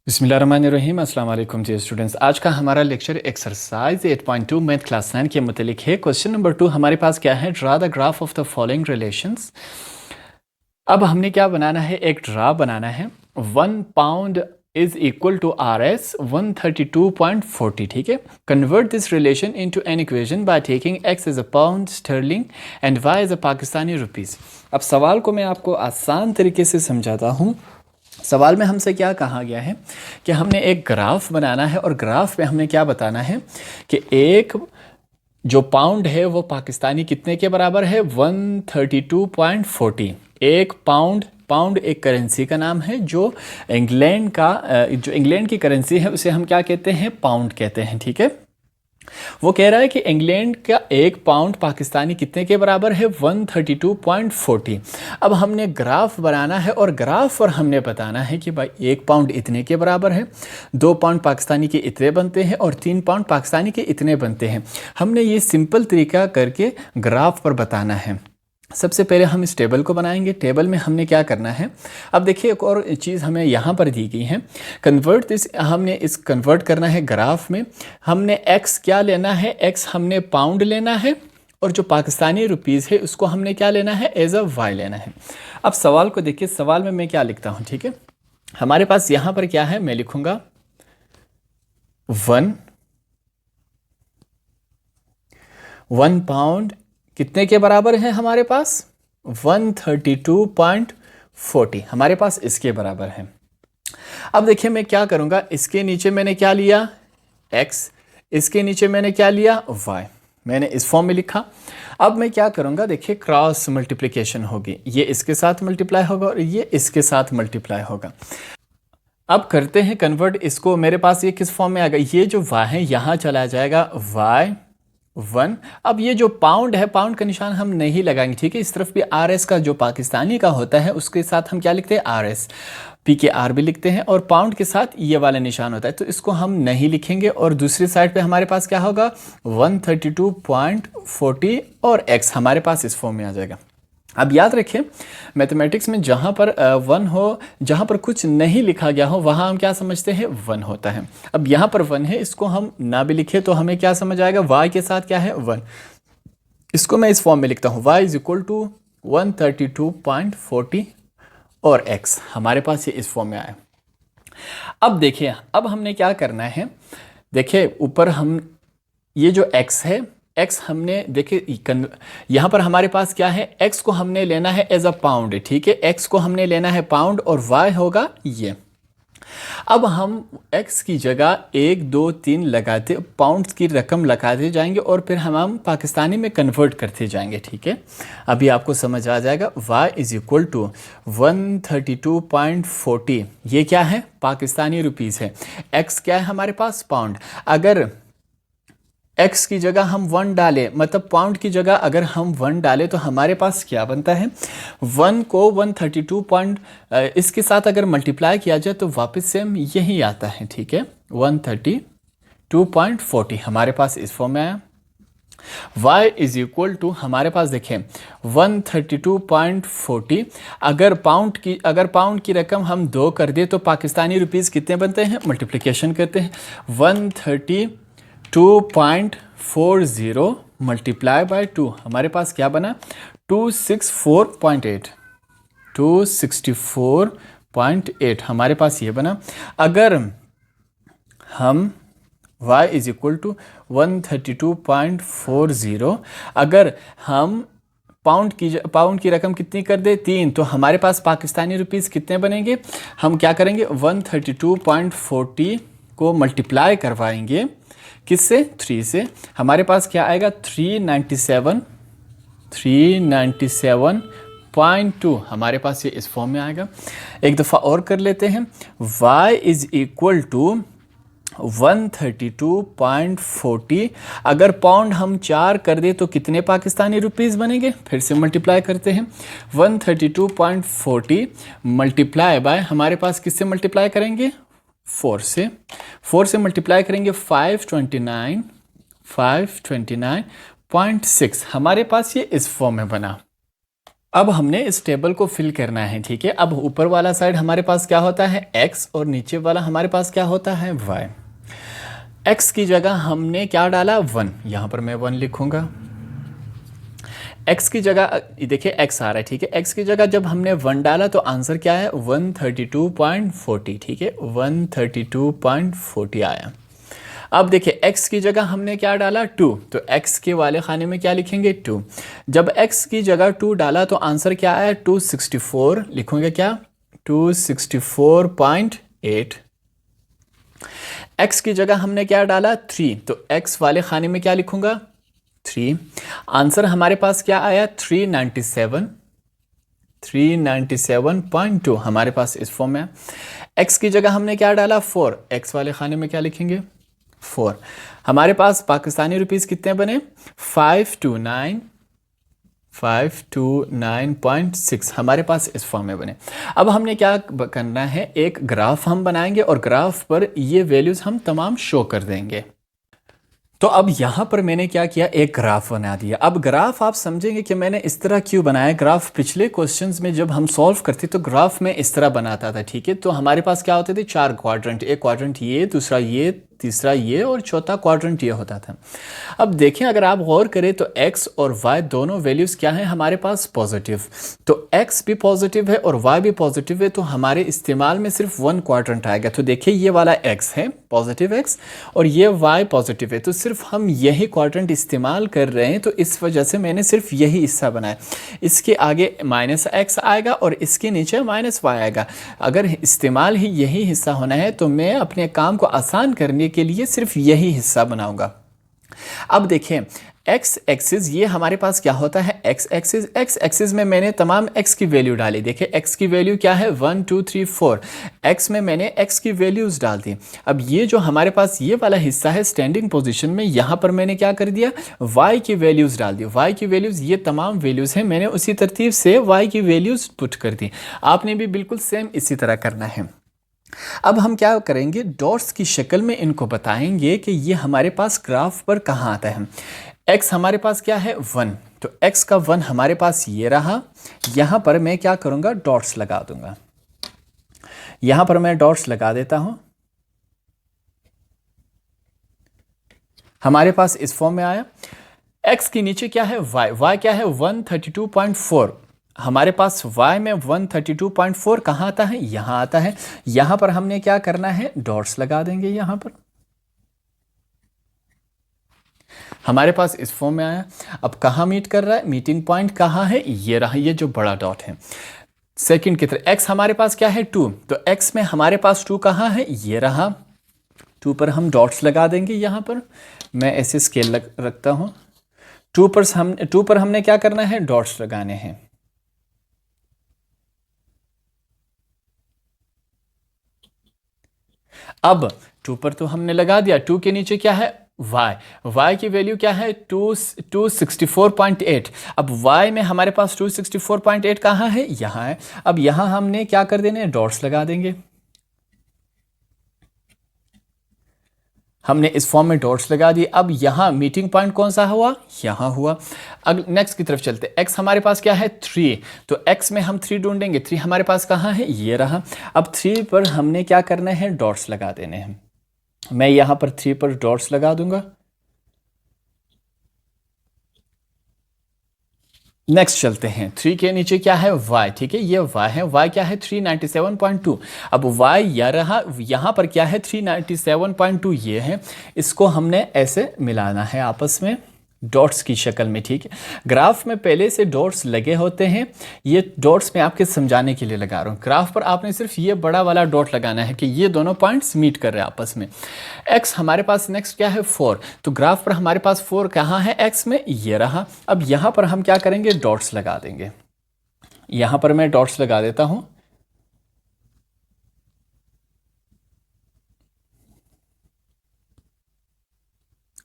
बिस्मिल्लाहिर्रहमानिर्रहीम अस्सलाम वालेकुम जी स्टूडेंट्स। आज का हमारा लेक्चर एक्सरसाइज 8.2 मैथ क्लास 9 के मुतालिक है। क्वेश्चन नंबर 2 हमारे पास क्या है, draw the graph of the following relations. अब हमने क्या बनाना है, एक ड्रा बनाना है। 1 pound is equal to R S 132.40। ठीक है, convert this relation into an equation by taking x as a pound sterling and y as a Pakistani rupees. अब सवाल को मैं आपको आसान तरीके से समझाता हूँ। सवाल में हमसे क्या कहा गया है कि हमने एक ग्राफ बनाना है और ग्राफ में हमने क्या बताना है कि एक जो पाउंड है वो पाकिस्तानी कितने के बराबर है, 132.40। एक पाउंड एक करेंसी का नाम है जो इंग्लैंड की करेंसी है उसे हम क्या कहते हैं, पाउंड कहते हैं। ठीक है, वो कह रहा है कि इंग्लैंड का एक पाउंड पाकिस्तानी कितने के बराबर है, 132.40। अब हमने ग्राफ बनाना है और ग्राफ पर हमने बताना है कि भाई एक पाउंड इतने के बराबर है, 2 पाउंड पाकिस्तानी के इतने बनते हैं और 3 पाउंड पाकिस्तानी के इतने बनते हैं। हमने ये सिंपल तरीका करके ग्राफ पर बताना है। सबसे पहले हम इस टेबल को बनाएंगे। टेबल में हमने क्या करना है, अब देखिए एक और चीज़ हमें यहाँ पर दी गई है, कन्वर्ट दिस। हमने इस कन्वर्ट करना है ग्राफ में। हमने x क्या लेना है, x हमने पाउंड लेना है और जो पाकिस्तानी रुपीज़ है उसको हमने क्या लेना है, एज अ y लेना है। अब सवाल को देखिए, सवाल में मैं क्या लिखता हूँ। ठीक है, हमारे पास यहाँ पर क्या है, मैं लिखूँगा 1 पाउंड कितने के बराबर है हमारे पास, 132.40 हमारे पास इसके बराबर है। अब देखिए मैं क्या करूंगा, इसके नीचे मैंने क्या लिया, x, इसके नीचे मैंने क्या लिया, y। मैंने इस फॉर्म में लिखा। अब मैं क्या करूंगा, देखिए क्रॉस मल्टीप्लिकेशन होगी, ये इसके साथ मल्टीप्लाई होगा और ये इसके साथ मल्टीप्लाई होगा। अब करते हैं कन्वर्ट इसको। मेरे पास ये किस फॉर्म में आ गया, ये जो y है यहाँ चला जाएगा y1। अब ये जो पाउंड है, पाउंड का निशान हम नहीं लगाएंगे। ठीक है, इस तरफ भी आर एस का जो पाकिस्तानी का होता है उसके साथ हम क्या लिखते हैं, आर एस, पी के आर भी लिखते हैं और पाउंड के साथ ये वाला निशान होता है, तो इसको हम नहीं लिखेंगे। और दूसरी साइड पे हमारे पास क्या होगा, 132.40 और x हमारे पास इस फॉर्म में आ जाएगा। अब याद रखें, मैथमेटिक्स में जहाँ पर 1 हो, जहाँ पर कुछ नहीं लिखा गया हो वहाँ हम क्या समझते हैं, 1 होता है। अब यहाँ पर 1 है, इसको हम ना भी लिखे तो हमें क्या समझ आएगा, y के साथ क्या है, 1। इसको मैं इस फॉर्म में लिखता हूँ, y इज इक्वल टू 132.40 और x हमारे पास ये इस फॉर्म में आया। अब देखिए, अब हमने क्या करना है, देखिए ऊपर हम ये जो x है, x हमने देखिए यहाँ पर हमारे पास क्या है, x को हमने लेना है एज अ पाउंड। ठीक है, x को हमने लेना है पाउंड और y होगा ये। अब हम x की जगह 1 2 3 लगाते, पाउंड्स की रकम लगाते जाएंगे और फिर हम पाकिस्तानी में कन्वर्ट करते जाएंगे। ठीक है, अभी आपको समझ आ जाएगा। y इज इक्वल टू 132.40, ये क्या है, पाकिस्तानी रुपीज़ है। x क्या है हमारे पास, पाउंड। अगर x की जगह हम 1 डालें, मतलब पाउंड की जगह अगर हम 1 डालें तो हमारे पास क्या बनता है, 1 को 132 इसके साथ अगर मल्टीप्लाई किया जाए तो वापस से यही आता है। ठीक है, 132.40 हमारे पास इस फॉर्म में आया। y इज इक्वल टू हमारे पास देखें 132.40, अगर पाउंड की रकम हम 2 कर दे तो पाकिस्तानी रुपीज़ कितने बनते हैं, मल्टीप्लिकेशन करते हैं, 132.40 मल्टीप्लाई बाय 2 हमारे पास क्या बना, 264.8, 264.8 हमारे पास ये बना। अगर हम y इज इक्वल टू 132.40, अगर हम पाउंड की रकम कितनी कर दे, 3, तो हमारे पास पाकिस्तानी रुपीज़ कितने बनेंगे, हम क्या करेंगे, 132.40 को मल्टीप्लाई करवाएंगे किससे, 3 से, हमारे पास क्या आएगा, 397.2 हमारे पास ये इस फॉर्म में आएगा। एक दफ़ा और कर लेते हैं, y इज इक्वल टू 132.40, अगर पाउंड हम 4 कर दे तो कितने पाकिस्तानी रुपीज़ बनेंगे, फिर से मल्टीप्लाई करते हैं, 132.40 मल्टीप्लाई बाय हमारे पास किससे मल्टीप्लाई करेंगे, 4 से मल्टीप्लाई करेंगे 529.6 हमारे पास ये इस फॉर्म में बना। अब हमने इस टेबल को फिल करना है, ठीक है। अब ऊपर वाला साइड हमारे पास क्या होता है x और नीचे वाला हमारे पास क्या होता है y। x की जगह हमने क्या डाला 1, यहाँ पर मैं 1 लिखूंगा। x की जगह देखिए x आ रहा है, ठीक है। x की जगह जब हमने 1 डाला तो आंसर क्या है 132.40, ठीक है 132.40 आया। अब देखिए x की जगह हमने क्या डाला 2, तो x के वाले खाने में क्या लिखेंगे 2। जब x की जगह 2 डाला तो आंसर क्या आया 264, लिखूंगे क्या 264.8। x की जगह हमने क्या डाला 3, तो x वाले खाने में क्या लिखूंगा 3। आंसर हमारे पास क्या आया 397.2 हमारे पास इस फॉर्म में। x की जगह हमने क्या डाला 4, x वाले खाने में क्या लिखेंगे 4। हमारे पास पाकिस्तानी रुपीस कितने बने 529.6 हमारे पास इस फॉर्म में बने। अब हमने क्या करना है, एक ग्राफ हम बनाएंगे और ग्राफ पर ये वैल्यूज हम तमाम शो कर देंगे। तो अब यहाँ पर मैंने क्या किया, एक ग्राफ बना दिया। अब ग्राफ आप समझेंगे कि मैंने इस तरह क्यों बनाया। ग्राफ पिछले क्वेश्चंस में जब हम सॉल्व करते तो ग्राफ में इस तरह बनाता था, ठीक है। तो हमारे पास क्या होते थे 4 क्वाड्रेंट, एक क्वाड्रेंट ये, दूसरा ये, तीसरा ये और चौथा क्वाड्रेंट ये होता था। अब देखें अगर आप गौर करें तो x और y दोनों वैल्यूज़ क्या हैं हमारे पास पॉजिटिव। तो x भी पॉजिटिव है और y भी पॉजिटिव है, तो हमारे इस्तेमाल में सिर्फ 1 क्वाड्रेंट आएगा। तो देखिए ये वाला x है पॉजिटिव x और ये y पॉजिटिव है, तो सिर्फ हम यही क्वाड्रेंट इस्तेमाल कर रहे हैं, तो इस वजह से मैंने सिर्फ यही हिस्सा बनाया। इसके आगे -x आएगा और इसके नीचे -y आएगा। अगर इस्तेमाल ही यही हिस्सा होना है तो मैं अपने काम को आसान करने के लिए सिर्फ यही हिस्सा बनाऊंगा। अब देखें x एक्सिस ये हमारे पास क्या होता है x एक्सिस में मैंने तमाम x की वैल्यू डाली। देखिए x की वैल्यू क्या है 1 2 3 4, x में मैंने x की वैल्यूज डाल दी। अब ये जो हमारे पास ये वाला हिस्सा है स्टैंडिंग पोजीशन में, यहाँ पर मैंने क्या कर दिया y की वैल्यूज डाल दी। y की वैल्यूज ये तमाम वैल्यूज हैं, मैंने उसी तरतीब से y की वैल्यूज पुट कर दी। आपने भी बिल्कुल सेम इसी तरह करना है। अब हम क्या करेंगे, डॉट्स की शक्ल में इनको बताएंगे कि ये हमारे पास ग्राफ पर कहाँ आता है। x हमारे पास क्या है 1, तो x का 1 हमारे पास ये रहा। यहाँ पर मैं क्या करूँगा डॉट्स लगा दूंगा। यहाँ पर मैं डॉट्स लगा देता हूँ। हमारे पास इस फॉर्म में आया। x के नीचे क्या है y क्या है 132.4। हमारे पास y में 132.4 कहाँ आता है, यहाँ आता है। यहाँ पर हमने क्या करना है डॉट्स लगा देंगे। यहाँ पर हमारे पास इस फॉर्म में आया। अब कहाँ मीट कर रहा है, मीटिंग पॉइंट कहाँ है, ये रहा, ये जो बड़ा डॉट है सेकंड की तरफ। x हमारे पास क्या है 2, तो x में हमारे पास 2 कहाँ है, ये रहा। 2 पर हम डॉट्स लगा देंगे। यहाँ पर मैं ऐसे स्केल रखता हूँ। 2 पर हमने क्या करना है डॉट्स लगाने हैं। अब 2 पर तो हमने लगा दिया। 2 के नीचे क्या है y की वैल्यू क्या है 264.8। अब y में हमारे पास 264.8 कहाँ है, यहाँ है। अब यहाँ हमने क्या कर देने डॉट्स लगा देंगे। हमने इस फॉर्म में डॉट्स लगा दिए। अब यहाँ मीटिंग पॉइंट कौन सा हुआ, यहाँ हुआ। अब नेक्स्ट की तरफ चलते। x हमारे पास क्या है 3, तो x में हम 3 ढूंढेंगे। 3 हमारे पास कहाँ है, ये रहा। अब 3 पर हमने क्या करना है डॉट्स लगा देने हैं। मैं यहाँ पर 3 पर डॉट्स लगा दूंगा। नेक्स्ट चलते हैं। 3 के नीचे क्या है y, ठीक है ये y है। y क्या है 397.2। अब y या रहा, यहाँ पर क्या है 397.2 ये है। इसको हमने ऐसे मिलाना है आपस में डॉट्स की शक्ल में, ठीक है। ग्राफ में पहले से डॉट्स लगे होते हैं। ये डॉट्स मैं आपके समझाने के लिए लगा रहा हूँ। ग्राफ पर आपने सिर्फ ये बड़ा वाला डॉट लगाना है कि ये दोनों पॉइंट्स मीट कर रहे हैं आपस में। x हमारे पास नेक्स्ट क्या है 4, तो ग्राफ पर हमारे पास 4 कहाँ है x में, ये रहा। अब यहाँ पर हम क्या करेंगे डॉट्स लगा देंगे। यहाँ पर मैं डॉट्स लगा देता हूँ।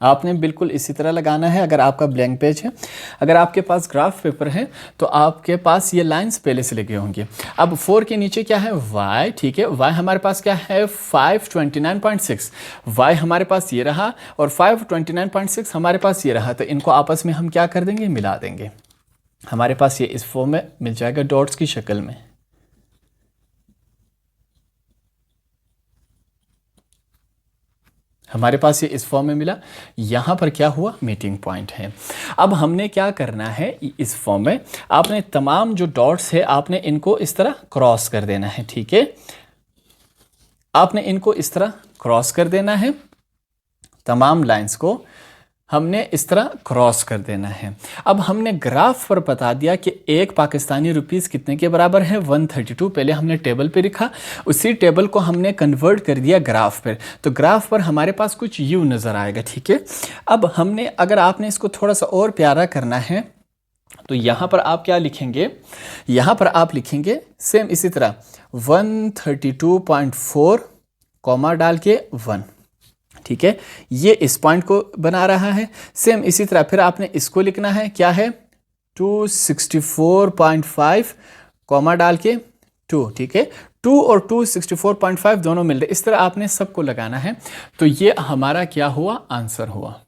आपने बिल्कुल इसी तरह लगाना है अगर आपका ब्लैंक पेज है। अगर आपके पास ग्राफ पेपर है तो आपके पास ये लाइंस पहले से लगे होंगे। अब 4 के नीचे क्या है y, ठीक है। y हमारे पास क्या है 529.6। y हमारे पास ये रहा और 529.6 हमारे पास ये रहा। तो इनको आपस में हम क्या कर देंगे मिला देंगे। हमारे पास ये इस फॉर्म में मिल जाएगा डॉट्स की शक्ल में। हमारे पास ये इस फॉर्म में मिला, यहाँ पर क्या हुआ, मीटिंग पॉइंट है। अब हमने क्या करना है, इस फॉर्म में आपने तमाम जो डॉट्स है आपने इनको इस तरह क्रॉस कर देना है, ठीक है। आपने इनको इस तरह क्रॉस कर देना है, तमाम लाइंस को हमने इस तरह क्रॉस कर देना है। अब हमने ग्राफ पर बता दिया कि एक पाकिस्तानी रुपीस कितने के बराबर है, 132। पहले हमने टेबल पे लिखा, उसी टेबल को हमने कन्वर्ट कर दिया ग्राफ पर, तो ग्राफ पर हमारे पास कुछ यूँ नज़र आएगा, ठीक है। अब हमने, अगर आपने इसको थोड़ा सा और प्यारा करना है तो यहाँ पर आप क्या लिखेंगे, यहाँ पर आप लिखेंगे सेम इसी तरह 132.4 कॉमा डाल के 1, ठीक है। ये इस पॉइंट को बना रहा है। सेम इसी तरह फिर आपने इसको लिखना है, क्या है, 264.5 कॉमा डाल के 2, ठीक है। 2 और 264.5 दोनों मिल रहे, इस तरह आपने सबको लगाना है। तो ये हमारा क्या हुआ, आंसर हुआ।